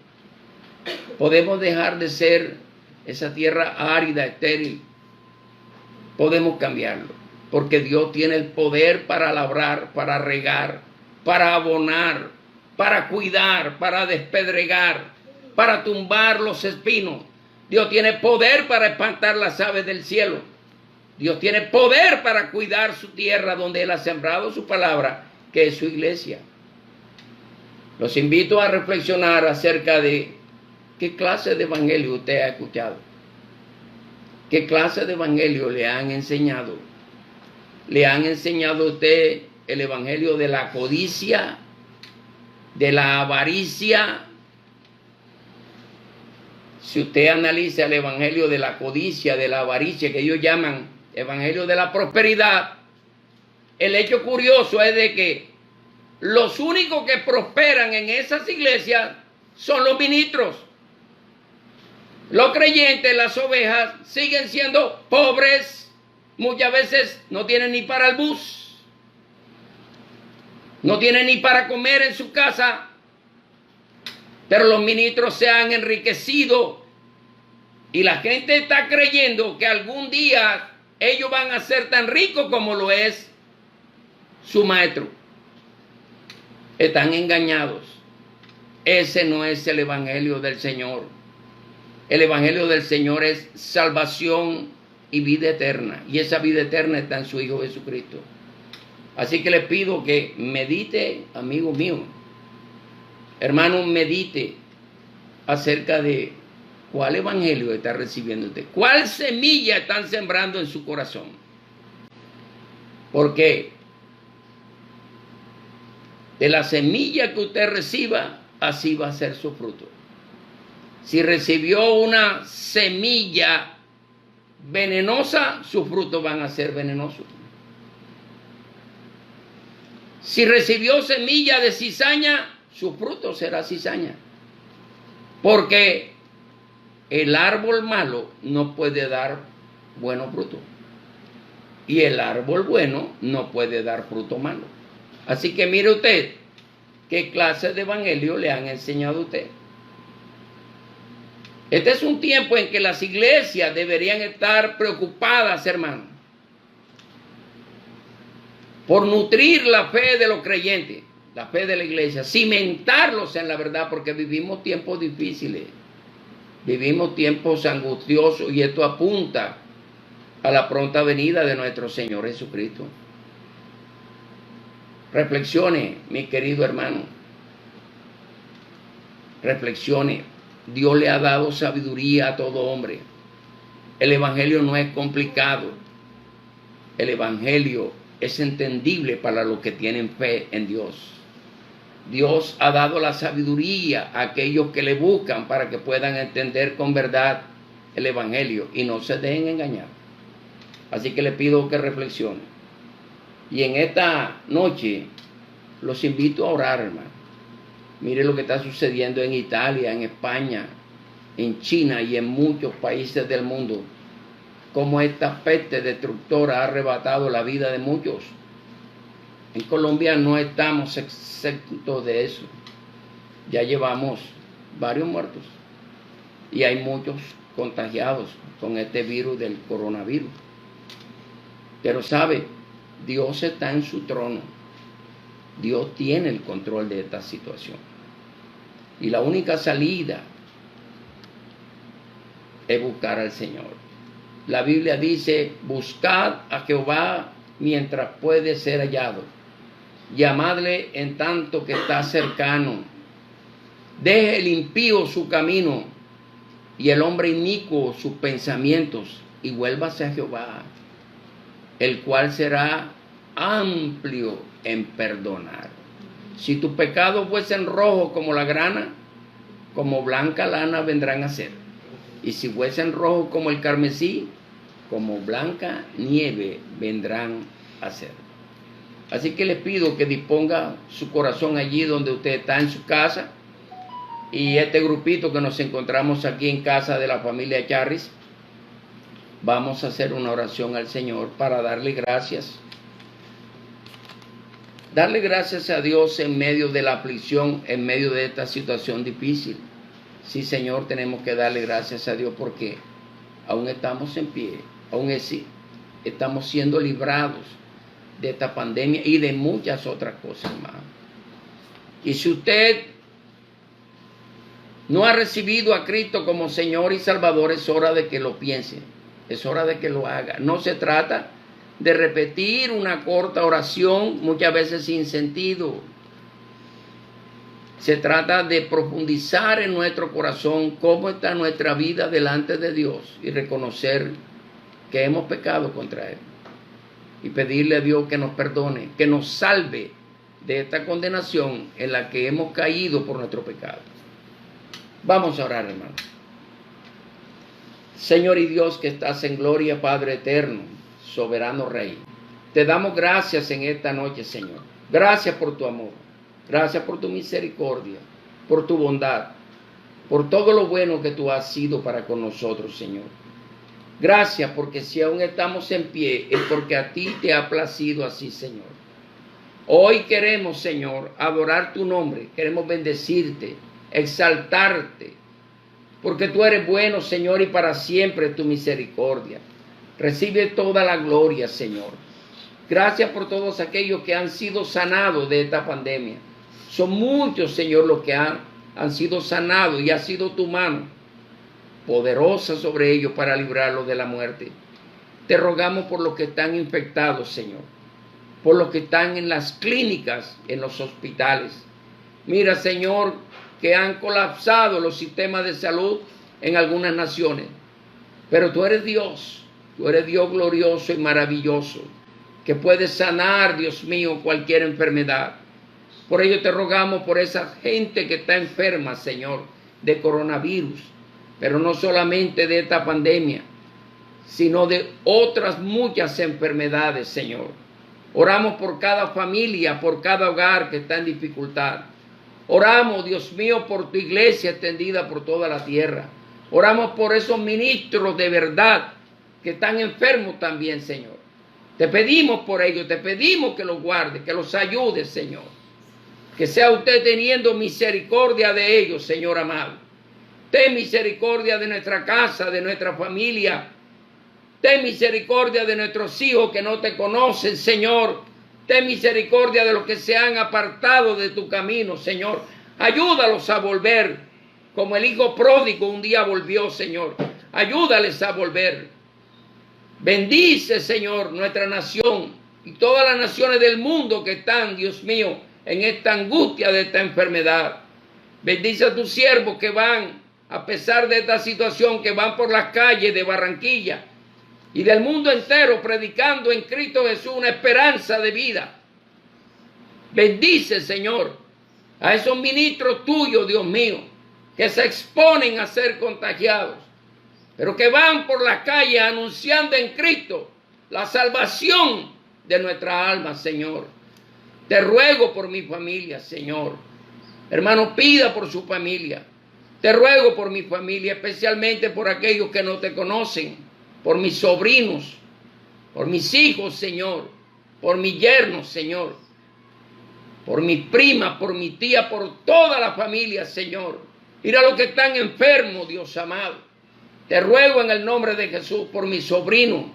Podemos dejar de ser esa tierra árida, estéril. Podemos cambiarlo, porque Dios tiene el poder para labrar, para regar, para abonar, para cuidar, para despedregar, para tumbar los espinos. Dios tiene poder para espantar las aves del cielo. Dios tiene poder para cuidar su tierra donde Él ha sembrado su palabra, que es su iglesia. Los invito a reflexionar acerca de qué clase de evangelio usted ha escuchado. ¿Qué clase de evangelio le han enseñado? ¿Le han enseñado a usted el evangelio de la codicia, de la avaricia? Si usted analiza el evangelio de la codicia, de la avaricia, que ellos llaman evangelio de la prosperidad, el hecho curioso es de que los únicos que prosperan en esas iglesias son los ministros. Los creyentes, las ovejas, siguen siendo pobres. Muchas veces no tienen ni para el bus. No tienen ni para comer en su casa. Pero los ministros se han enriquecido. Y la gente está creyendo que algún día ellos van a ser tan ricos como lo es su maestro. Están engañados. Ese no es el evangelio del Señor. El evangelio del Señor es salvación y vida eterna. Y esa vida eterna está en su Hijo Jesucristo. Así que le pido que medite, amigo mío, hermano, medite acerca de cuál evangelio está recibiendo usted. ¿Cuál semilla están sembrando en su corazón? Porque de la semilla que usted reciba, así va a ser su fruto. Si recibió una semilla venenosa, sus frutos van a ser venenosos. Si recibió semilla de cizaña, su fruto será cizaña. Porque el árbol malo no puede dar buenos frutos. Y el árbol bueno no puede dar fruto malo. Así que mire usted, ¿qué clase de evangelio le han enseñado a usted? Este es un tiempo en que las iglesias deberían estar preocupadas, hermano, por nutrir la fe de los creyentes, la fe de la iglesia, cimentarlos en la verdad, porque vivimos tiempos difíciles, vivimos tiempos angustiosos, y esto apunta a la pronta venida de nuestro Señor Jesucristo. Reflexione, mi querido hermano, reflexione. Dios le ha dado sabiduría a todo hombre. El evangelio no es complicado. El evangelio es entendible para los que tienen fe en Dios. Dios ha dado la sabiduría a aquellos que le buscan para que puedan entender con verdad el evangelio y no se dejen engañar. Así que le pido que reflexionen. Y en esta noche los invito a orar, hermano. Mire lo que está sucediendo en Italia, en España, en China y en muchos países del mundo. Cómo esta peste destructora ha arrebatado la vida de muchos. En Colombia no estamos exentos de eso. Ya llevamos varios muertos. Y hay muchos contagiados con este virus del coronavirus. Pero sabe, Dios está en su trono. Dios tiene el control de esta situación. Y la única salida es buscar al Señor. La Biblia dice, buscad a Jehová mientras puede ser hallado. Llamadle en tanto que está cercano. Deje el impío su camino y el hombre inicuo sus pensamientos, y vuélvase a Jehová, el cual será amplio en perdonar. Si tus pecados fuesen rojos como la grana, como blanca lana vendrán a ser. Y si fuesen rojos como el carmesí, como blanca nieve vendrán a ser. Así que les pido que disponga su corazón allí donde usted está en su casa. Y este grupito que nos encontramos aquí en casa de la familia Charris, vamos a hacer una oración al Señor para darle gracias. Darle gracias a Dios en medio de la aflicción, en medio de esta situación difícil. Sí, Señor, tenemos que darle gracias a Dios porque aún estamos en pie, aún así estamos siendo librados de esta pandemia y de muchas otras cosas más. Y si usted no ha recibido a Cristo como Señor y Salvador, es hora de que lo piense, es hora de que lo haga. No se trata de repetir una corta oración, muchas veces sin sentido. Se trata de profundizar en nuestro corazón cómo está nuestra vida delante de Dios y reconocer que hemos pecado contra Él. Y pedirle a Dios que nos perdone, que nos salve de esta condenación en la que hemos caído por nuestro pecado. Vamos a orar, hermanos. Señor y Dios que estás en gloria, Padre eterno, soberano Rey, te damos gracias en esta noche, Señor. Gracias por tu amor, gracias por tu misericordia, por tu bondad, por todo lo bueno que tú has sido para con nosotros, Señor. Gracias porque si aún estamos en pie es porque a ti te ha placido así, Señor. Hoy queremos, Señor, adorar tu nombre, queremos bendecirte, exaltarte, porque tú eres bueno, Señor, y para siempre tu misericordia. Recibe toda la gloria, Señor. Gracias por todos aquellos que han sido sanados de esta pandemia. Son muchos, Señor, los que han sido sanados y ha sido tu mano poderosa sobre ellos para librarlos de la muerte. Te rogamos por los que están infectados, Señor, por los que están en las clínicas, en los hospitales. Mira, Señor, que han colapsado los sistemas de salud en algunas naciones. Pero tú eres Dios glorioso y maravilloso, que puedes sanar, Dios mío, cualquier enfermedad. Por ello te rogamos por esa gente que está enferma, Señor, de coronavirus, pero no solamente de esta pandemia, sino de otras muchas enfermedades, Señor. Oramos por cada familia, por cada hogar que está en dificultad. Oramos, Dios mío, por tu iglesia extendida por toda la tierra. Oramos por esos ministros de verdad que están enfermos también, Señor. Te pedimos por ellos, te pedimos que los guardes, que los ayudes, Señor. Que sea usted teniendo misericordia de ellos, Señor amado. Ten misericordia de nuestra casa, de nuestra familia. Ten misericordia de nuestros hijos que no te conocen, Señor. Ten misericordia de los que se han apartado de tu camino, Señor. Ayúdalos a volver, como el hijo pródigo un día volvió, Señor. Ayúdales a volver. Bendice, Señor, nuestra nación y todas las naciones del mundo que están, Dios mío, en esta angustia de esta enfermedad. Bendice a tus siervos que van, a pesar de esta situación, que van por las calles de Barranquilla y del mundo entero predicando en Cristo Jesús una esperanza de vida. Bendice, Señor, a esos ministros tuyos, Dios mío, que se exponen a ser contagiados, pero que van por las calles anunciando en Cristo la salvación de nuestra alma, Señor. Te ruego por mi familia, Señor. Hermano, pida por su familia. Te ruego por mi familia, especialmente por aquellos que no te conocen, por mis sobrinos, por mis hijos, Señor, por mis yernos, Señor, por mis primas, por mi tía, por toda la familia, Señor. Mira los que están enfermos, Dios amado. Te ruego en el nombre de Jesús por mi sobrino,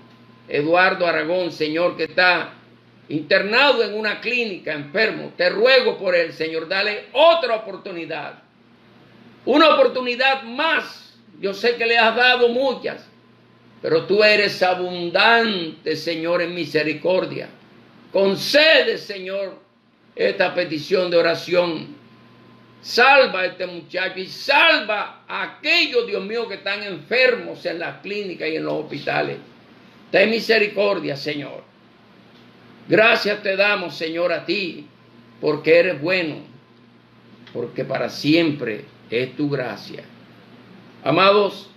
Eduardo Aragón, Señor, que está internado en una clínica, enfermo. Te ruego por él, Señor, dale otra oportunidad. Una oportunidad más. Yo sé que le has dado muchas, pero tú eres abundante, Señor, en misericordia. Concede, Señor, esta petición de oración. Salva a este muchacho y salva a aquellos, Dios mío, que están enfermos en las clínicas y en los hospitales. Ten misericordia, Señor. Gracias te damos, Señor, a ti, porque eres bueno, porque para siempre es tu gracia. Amados,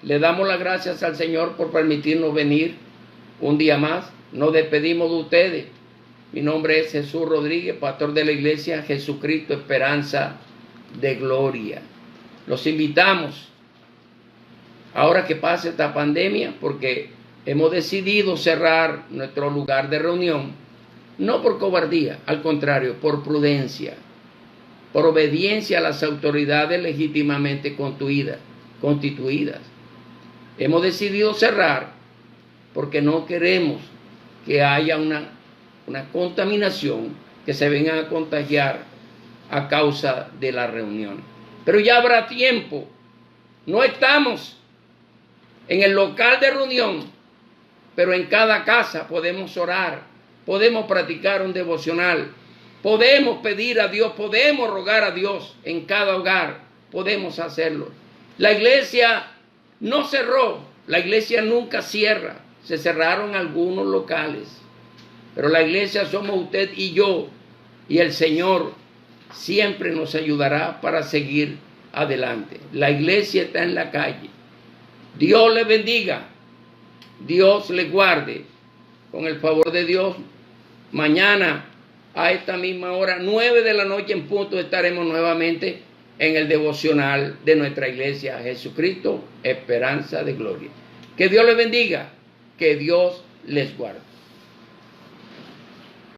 Le damos las gracias al Señor por permitirnos venir un día más. Nos despedimos de ustedes. Mi nombre es Jesús Rodríguez, pastor de la iglesia Jesucristo Esperanza de Gloria. Los invitamos, ahora que pase esta pandemia, porque hemos decidido cerrar nuestro lugar de reunión, no por cobardía, al contrario, por prudencia, por obediencia a las autoridades legítimamente constituidas. Hemos decidido cerrar porque no queremos que haya una contaminación, que se vengan a contagiar a causa de la reunión. Pero ya habrá tiempo. No estamos en el local de reunión, pero en cada casa podemos orar, podemos practicar un devocional, podemos pedir a Dios, podemos rogar a Dios en cada hogar, podemos hacerlo. La iglesia no cerró, la iglesia nunca cierra, se cerraron algunos locales, pero la iglesia somos usted y yo, y el Señor siempre nos ayudará para seguir adelante. La iglesia está en la calle. Dios le bendiga, Dios le guarde. Con el favor de Dios, mañana a esta misma hora, 9 de la noche en punto, estaremos nuevamente en el devocional de nuestra iglesia Jesucristo, Esperanza de Gloria. Que Dios les bendiga, que Dios les guarde.